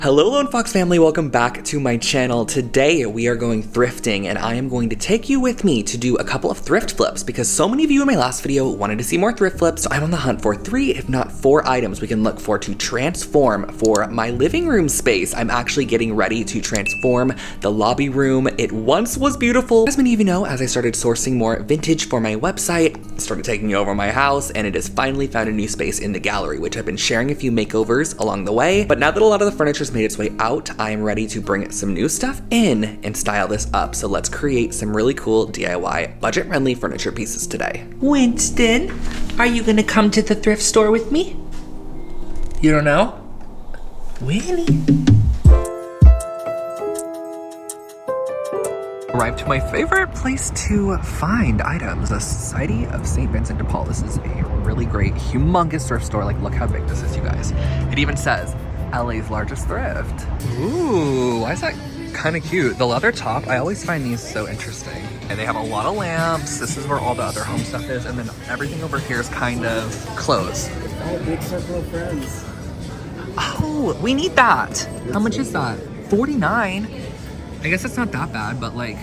Hello Lone Fox family, welcome back to my channel. Today we are going thrifting and I am going to take you with me to do a couple of thrift flips because so many of you in my last video wanted to see more thrift flips. So I'm on the hunt for 3, if not 4 items we can look for to transform for my living room space. I'm actually getting ready to transform the lobby room. It once was beautiful. As many of you know, as I started sourcing more vintage for my website, I started taking over my house and it has finally found a new space in the gallery, which I've been sharing a few makeovers along the way. But now that a lot of the furniture's made its way out, I am ready to bring some new stuff in and style this up. So let's create some really cool DIY budget-friendly furniture pieces today. Winston, are you gonna come to the thrift store with me? You don't know? Really? Arrived to my favorite place to find items, the Society of St. Vincent de Paul. This is a really great, humongous thrift store. Like, look how big this is, you guys. It even says LA's largest thrift. Ooh, why is that kind of cute? The leather top, I always find these so interesting. And they have a lot of lamps. This is where all the other home stuff is. And then everything over here is kind of clothes. Oh, big circle of friends. Oh, we need that. How much is that? $49. I guess it's not that bad, but like,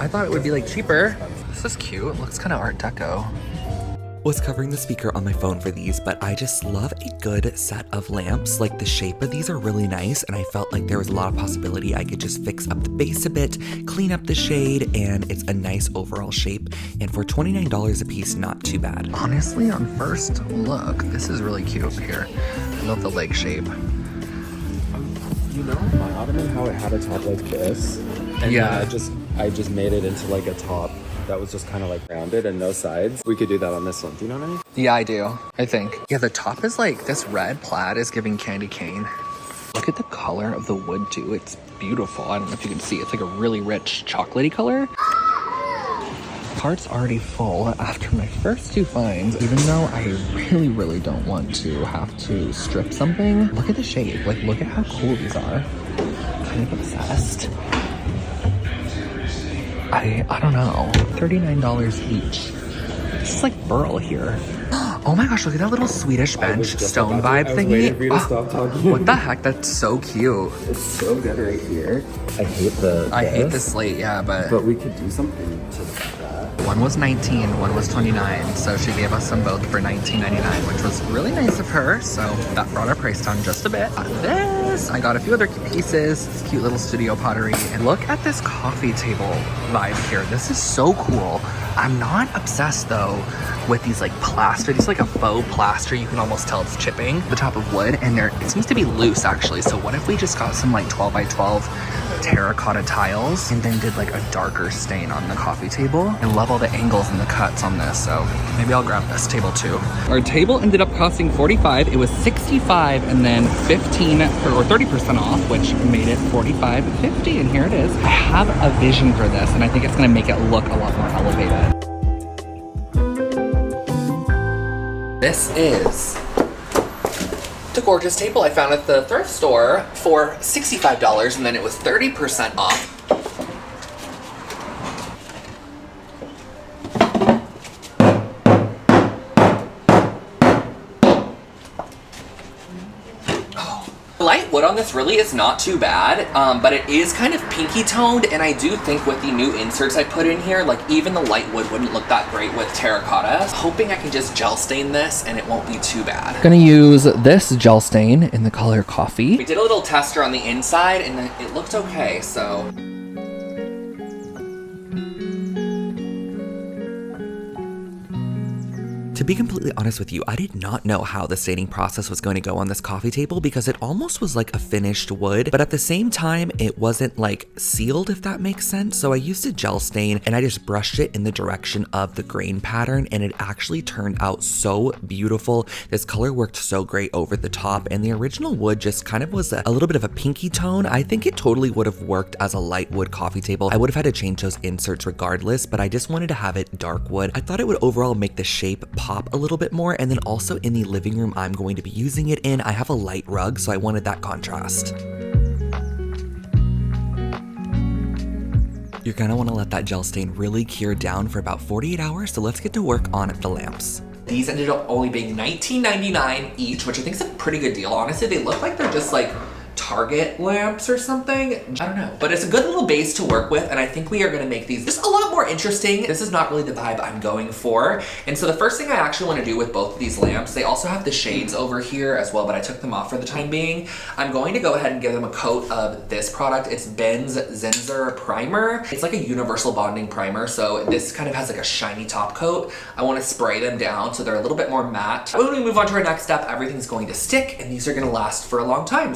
I thought it would be like cheaper. This is cute. It looks kind of Art Deco. Was covering the speaker on my phone for these, but I just love a good set of lamps. Like, the shape of these are really nice, and I felt like there was a lot of possibility I could just fix up the base a bit, clean up the shade, and it's a nice overall shape. And for $29 a piece, not too bad. Honestly, on first look, this is really cute here. I love the leg shape. You know my ottoman, how it had a top like this? And yeah. I just made it into like a top that was just kind of like rounded and no sides. We could do that on this one. Do you know what I mean? Yeah, I do. I think. Yeah, the top is like, this red plaid is giving candy cane. Look at the color of the wood too. It's beautiful. I don't know if you can see. It's like a really rich chocolatey color. Cart's already full after my first 2 finds, even though I really, really don't want to have to strip something. Look at the shape. Like, look at how cool these are. I'm kind of obsessed. I don't know. $39 each. This is like Burl here. Oh my gosh, look at that little Swedish bench stone vibe thingy. For you to stop talking. What the heck? That's so cute. It's so good right here. I hate the slate, yeah, but we could do something to that. One was 19, one was 29, so she gave us them both for $19.99, which was really nice of her, so that brought our price down just a bit. This, I got a few other pieces, this cute little studio pottery, and look at this coffee table vibe here. This is so cool. I'm not obsessed though with these like plaster. These like a faux plaster. You can almost tell it's chipping the top of wood, and it seems to be loose actually. So what if we just got some like 12 by 12 terracotta tiles and then did like a darker stain on the coffee table? I love all the angles and the cuts on this, so maybe I'll grab this table too. Our table ended up costing $45. It was $65 and then 15 or 30% off, which made it $45.50, and here it is. I have a vision for this, and I think it's gonna make it look a lot more elevated. This is the gorgeous table I found at the thrift store for $65, and then it was 30% off. Light wood on this really is not too bad, but it is kind of pinky toned, and I do think with the new inserts I put in here, like even the light wood wouldn't look that great with terracotta. Hoping I can just gel stain this and it won't be too bad. Gonna use this gel stain in the color coffee. We did a little tester on the inside and it looked okay, so. To be completely honest with you, I did not know how the staining process was going to go on this coffee table because it almost was like a finished wood, but at the same time, it wasn't like sealed, if that makes sense. So I used a gel stain and I just brushed it in the direction of the grain pattern, and it actually turned out so beautiful. This color worked so great over the top, and the original wood just kind of was a little bit of a pinky tone. I think it totally would have worked as a light wood coffee table. I would have had to change those inserts regardless, but I just wanted to have it dark wood. I thought it would overall make the shape pop a little bit more, and then also in the living room I'm going to be using it in, I have a light rug, so I wanted that contrast. You're gonna wanna let that gel stain really cure down for about 48 hours, so let's get to work on the lamps. These ended up only being $19.99 each, which I think is a pretty good deal. Honestly, they look like they're just like Target lamps or something. I don't know, but it's a good little base to work with, and I think we are gonna make these just a lot more interesting. This is not really the vibe I'm going for. And so the first thing I actually wanna do with both of these lamps, they also have the shades over here as well, but I took them off for the time being. I'm going to go ahead and give them a coat of this product. It's Ben's Zinsser Primer. It's like a universal bonding primer, so this kind of has like a shiny top coat. I wanna spray them down so they're a little bit more matte. When we move on to our next step, everything's going to stick, and these are gonna last for a long time.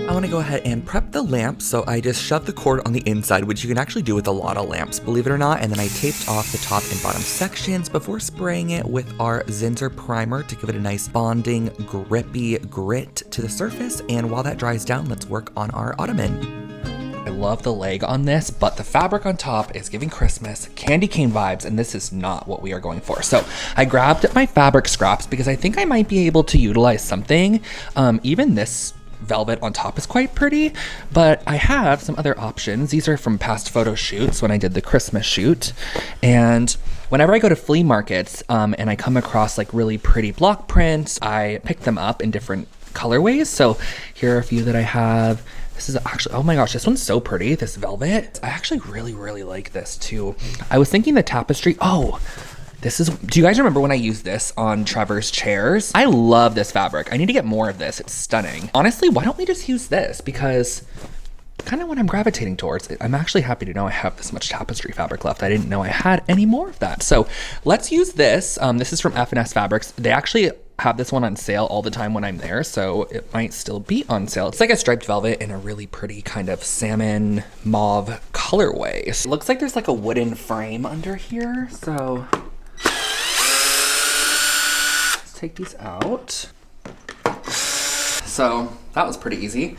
I want to go ahead and prep the lamp, so I just shoved the cord on the inside, which you can actually do with a lot of lamps, believe it or not, and then I taped off the top and bottom sections before spraying it with our Zinsser primer to give it a nice bonding, grippy grit to the surface. And while that dries down, let's work on our ottoman. I love the leg on this, but the fabric on top is giving Christmas candy cane vibes, and this is not what we are going for. So I grabbed my fabric scraps because I think I might be able to utilize something. Even this velvet on top is quite pretty, but I have some other options. These are from past photo shoots when I did the Christmas shoot. And whenever I go to flea markets and I come across like really pretty block prints, I pick them up in different colorways. So here are a few that I have. This is actually, oh my gosh, this one's so pretty, this velvet. I actually really like this too. I was thinking the tapestry, oh, this is, do you guys remember when I used this on Trevor's chairs? I love this fabric. I need to get more of this, it's stunning. Honestly, why don't we just use this? Because kind of what I'm gravitating towards. I'm actually happy to know I have this much tapestry fabric left. I didn't know I had any more of that. So let's use this. This is from F&S Fabrics. They actually have this one on sale all the time when I'm there, so it might still be on sale. It's like a striped velvet in a really pretty kind of salmon mauve colorway. It looks like there's like a wooden frame under here, so let's take these out. So that was pretty easy.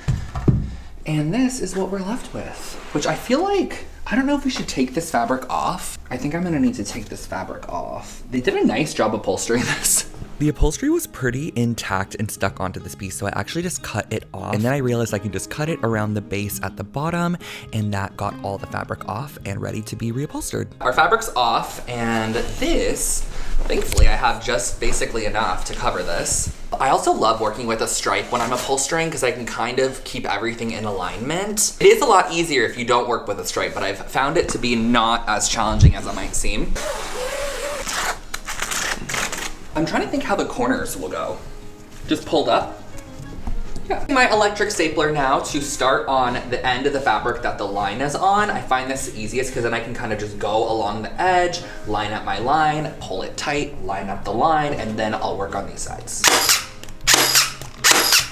And this is what we're left with, which I feel like, I don't know if we should take this fabric off. I think I'm gonna need to take this fabric off. They did a nice job upholstering this. The upholstery was pretty intact and stuck onto this piece, so I actually just cut it off. And then I realized I can just cut it around the base at the bottom, and that got all the fabric off and ready to be reupholstered. Our fabric's off, and this, thankfully I have just basically enough to cover this. I also love working with a stripe when I'm upholstering because I can kind of keep everything in alignment. It is a lot easier if you don't work with a stripe, but I've found it to be not as challenging as it might seem. I'm trying to think how the corners will go. Just pulled up? Yeah. My electric stapler now to start on the end of the fabric that the line is on. I find this the easiest because then I can kind of just go along the edge, line up my line, pull it tight, line up the line, and then I'll work on these sides.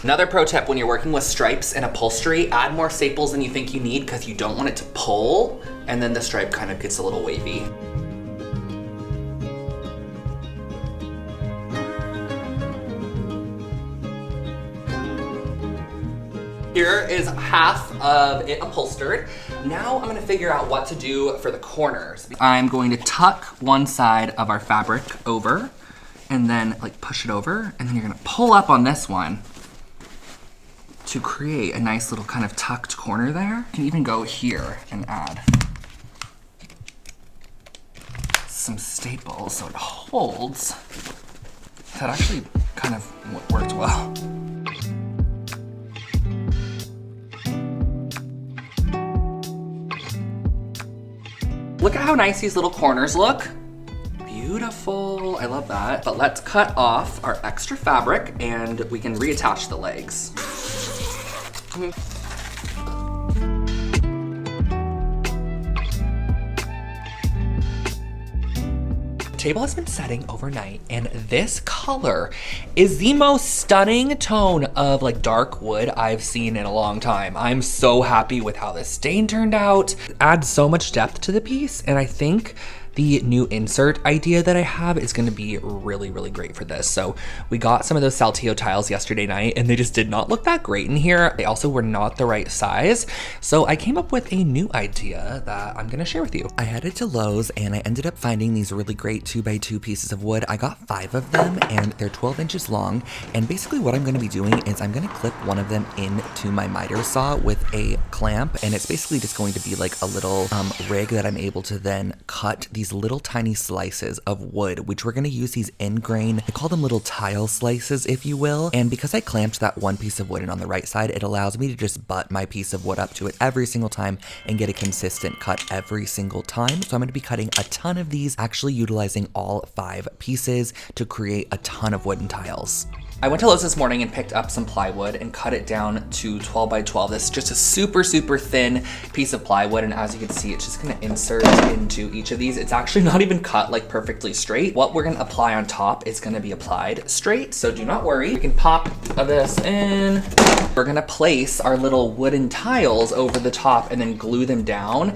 Another pro tip when you're working with stripes and upholstery, add more staples than you think you need because you don't want it to pull, and then the stripe kind of gets a little wavy. Here is half of it upholstered. Now I'm gonna figure out what to do for the corners. I'm going to tuck one side of our fabric over and then like push it over, and then you're gonna pull up on this one to create a nice little kind of tucked corner there. You can even go here and add some staples so it holds. That actually kind of worked well. Look at how nice these little corners look. Beautiful, I love that. But let's cut off our extra fabric and we can reattach the legs. The table has been setting overnight, and this color is the most stunning tone of like dark wood I've seen in a long time. I'm so happy with how this stain turned out. It adds so much depth to the piece, and I think the new insert idea that I have is gonna be really, really great for this. So we got some of those Saltillo tiles yesterday night and they just did not look that great in here. They also were not the right size. So I came up with a new idea that I'm gonna share with you. I headed to Lowe's and I ended up finding these really great 2x2 pieces of wood. I got 5 of them and they're 12 inches long. And basically what I'm gonna be doing is I'm gonna clip one of them into my miter saw with a clamp. And it's basically just going to be like a little rig that I'm able to then cut these these little tiny slices of wood, which we're gonna use these end grain, I call them little tile slices, if you will. And because I clamped that one piece of wood in on the right side, it allows me to just butt my piece of wood up to it every single time and get a consistent cut every single time. So I'm gonna be cutting a ton of these, actually utilizing all 5 pieces to create a ton of wooden tiles. I went to Lowe's this morning and picked up some plywood and cut it down to 12 by 12. This is just a super, super thin piece of plywood. And as you can see, it's just gonna insert into each of these. It's actually not even cut like perfectly straight. What we're gonna apply on top is gonna be applied straight. So do not worry, we can pop this in. We're gonna place our little wooden tiles over the top and then glue them down.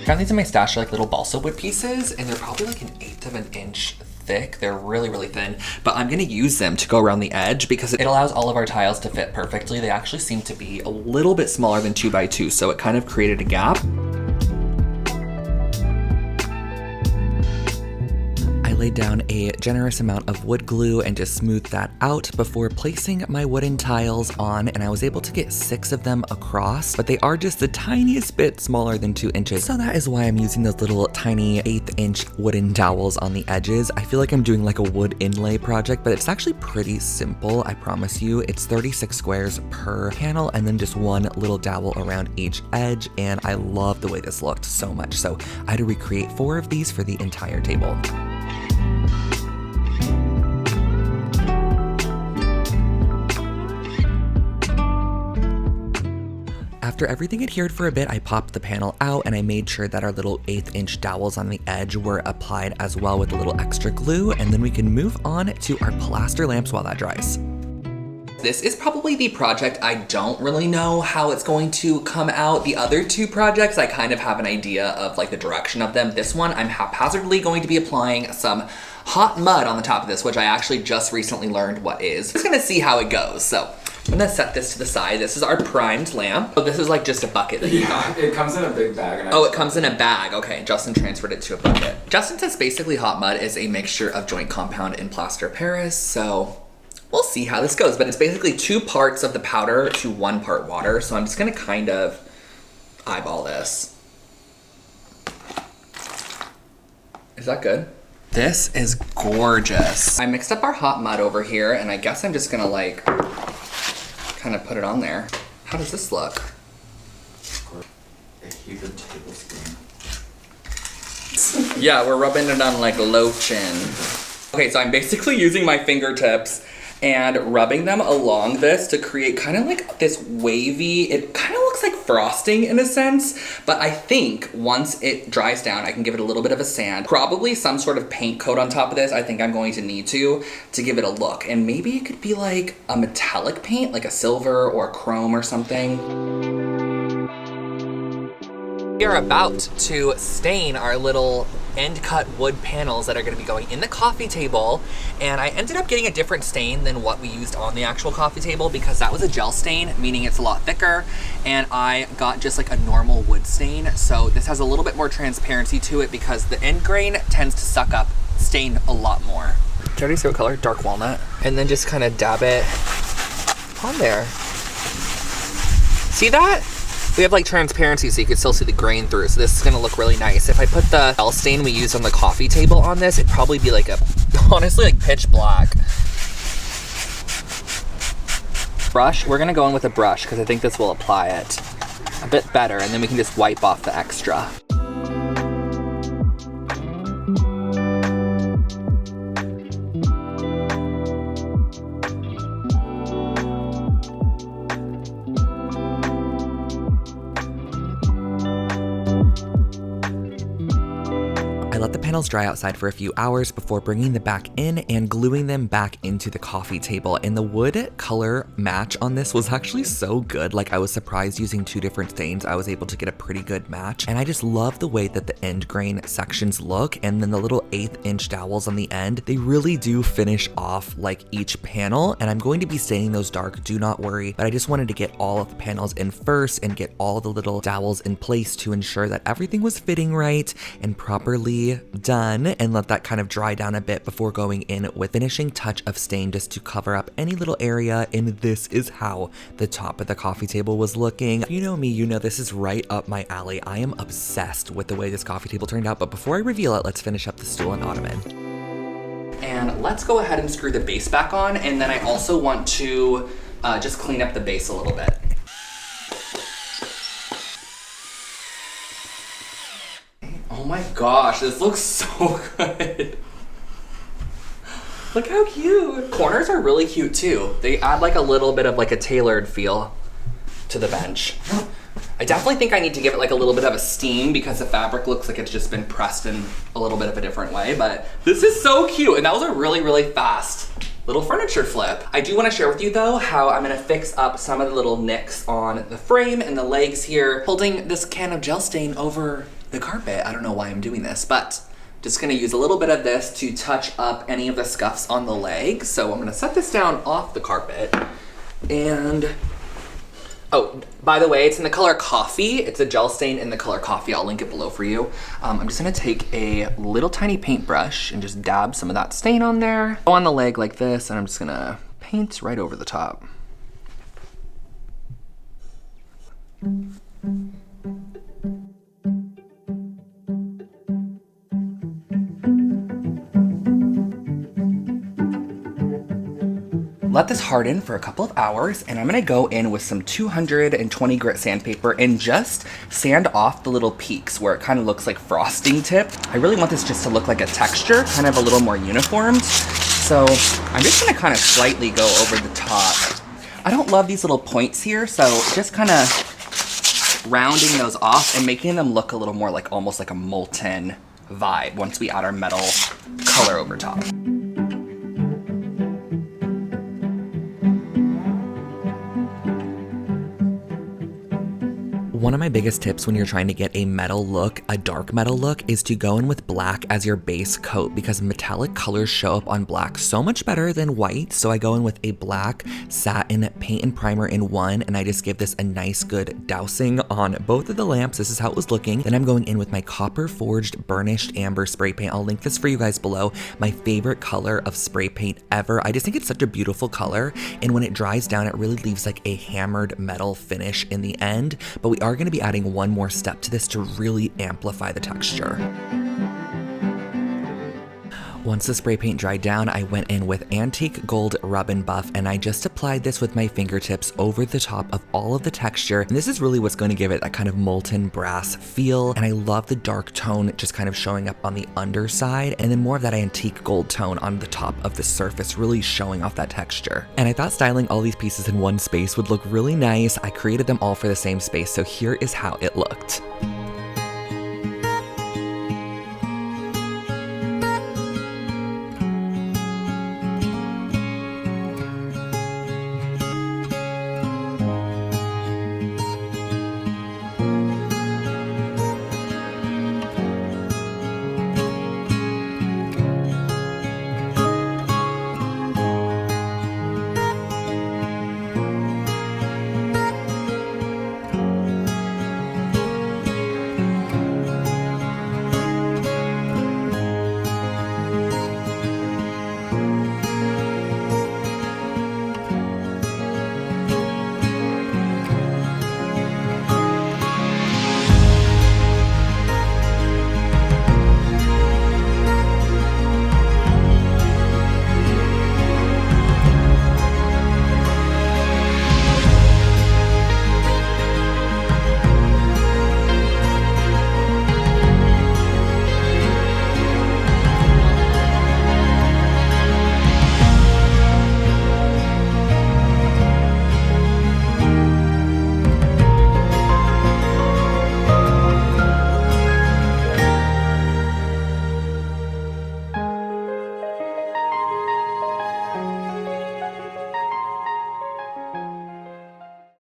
Found these in my stash are like little balsa wood pieces, and they're probably like 1/8 of an inch thick. They're really, really thin, but I'm gonna use them to go around the edge because it allows all of our tiles to fit perfectly. They actually seem to be a little bit smaller than 2 by 2, so it kind of created a gap. Laid down a generous amount of wood glue and just smoothed that out before placing my wooden tiles on, and I was able to get 6 of them across, but they are just the tiniest bit smaller than 2 inches. So that is why I'm using those little tiny 1/8 inch wooden dowels on the edges. I feel like I'm doing like a wood inlay project, but it's actually pretty simple, I promise you. It's 36 squares per panel and then just one little dowel around each edge, and I love the way this looked so much. So I had to recreate 4 of these for the entire table. After everything adhered for a bit, I popped the panel out and I made sure that our little 1/8 inch dowels on the edge were applied as well with a little extra glue, and then we can move on to our plaster lamps while that dries. This is probably the project I don't really know how it's going to come out. The other 2 projects, I kind of have an idea of like the direction of them. This one, I'm haphazardly going to be applying some hot mud on the top of this, which I actually just recently learned what is. Just gonna see how it goes. So I'm gonna set this to the side. This is our primed lamp. Oh, this is like just a bucket that you got. It comes in a big bag. And it comes in a bag. Okay, Justin transferred it to a bucket. Justin says basically hot mud is a mixture of joint compound and plaster of Paris, so we'll see how this goes. But it's basically 2 parts of the powder to 1 part water, so I'm just gonna kind of eyeball this. Is that good? This is gorgeous. I mixed up our hot mud over here, and I guess I'm just gonna like kind of put it on there. How does this look? A heated tablespoon. Yeah, we're rubbing it on like lotion. Okay, so I'm basically using my fingertips and rubbing them along this to create kind of like this wavy, it kind of looks like frosting in a sense, but I think once it dries down, I can give it a little bit of a sand, probably some sort of paint coat on top of this. I think I'm going to need to give it a look, and maybe it could be like a metallic paint, like a silver or chrome or something. We are about to stain our little end cut wood panels that are gonna be going in the coffee table, and I ended up getting a different stain than what we used on the actual coffee table because that was a gel stain, meaning it's a lot thicker, and I got just like a normal wood stain. So this has a little bit more transparency to it because the end grain tends to suck up stain a lot more. Do you already see what color? Dark walnut. And then just kind of dab it on there. See that? We have like transparency so you can still see the grain through, so this is gonna look really nice. If I put the gel stain we used on the coffee table on this, it'd probably be like honestly like pitch black. Brush, we're gonna go in with a brush because I think this will apply it a bit better, and then we can just wipe off the extra. I let the panels dry outside for a few hours before bringing them back in and gluing them back into the coffee table. And the wood color match on this was actually so good. Like, I was surprised using 2 different stains. I was able to get a pretty good match. And I just love the way that the end grain sections look. And then the little 1/8 inch dowels on the end, they really do finish off like each panel. And I'm going to be staining those dark, do not worry. But I just wanted to get all of the panels in first and get all the little dowels in place to ensure that everything was fitting right and properly be done and let that kind of dry down a bit before going in with finishing touch of stain just to cover up any little area. And this is how the top of the coffee table was looking. If you know me, you know this is right up my alley. I am obsessed with the way this coffee table turned out, but before I reveal it, let's finish up the stool and ottoman. And let's go ahead and screw the base back on, and then I also want to just clean up the base a little bit. Oh my gosh, this looks so good. Look how cute. Corners are really cute too. They add like a little bit of like a tailored feel to the bench. I definitely think I need to give it like a little bit of a steam because the fabric looks like it's just been pressed in a little bit of a different way, but this is so cute. And that was a really, really fast little furniture flip. I do want to share with you though how I'm gonna fix up some of the little nicks on the frame and the legs here, holding this can of gel stain over the carpet. I don't know why I'm doing this, but just gonna use a little bit of this to touch up any of the scuffs on the legs. So I'm gonna set this down off the carpet. And, oh, by the way, it's in the color coffee. It's a gel stain in the color coffee. I'll link it below for you. I'm just gonna take a little tiny paintbrush and just dab some of that stain on there. Go on the leg like this, and I'm just gonna paint right over the top. Let this harden for a couple of hours, and I'm gonna go in with some 220 grit sandpaper and just sand off the little peaks where it kind of looks like frosting tip. I really want this just to look like a texture, kind of a little more uniformed. So I'm just gonna kind of slightly go over the top. I don't love these little points here, so just kind of rounding those off and making them look a little more like almost like a molten vibe once we add our metal color over top. One of my biggest tips when you're trying to get a metal look, a dark metal look, is to go in with black as your base coat because metallic colors show up on black so much better than white. So I go in with a black satin paint and primer in one, and I just give this a nice good dousing on both of the lamps. This is how it was looking. Then I'm going in with my copper forged burnished amber spray paint. I'll link this for you guys below. My favorite color of spray paint ever. I just think it's such a beautiful color, and when it dries down, it really leaves like a hammered metal finish in the end. But we are going to be adding one more step to this to really amplify the texture. Once the spray paint dried down, I went in with antique gold rub and buff, and I just applied this with my fingertips over the top of all of the texture. And this is really what's going to give it that kind of molten brass feel. And I love the dark tone just kind of showing up on the underside, and then more of that antique gold tone on the top of the surface, really showing off that texture. And I thought styling all these pieces in one space would look really nice. I created them all for the same space, so here is how it looked.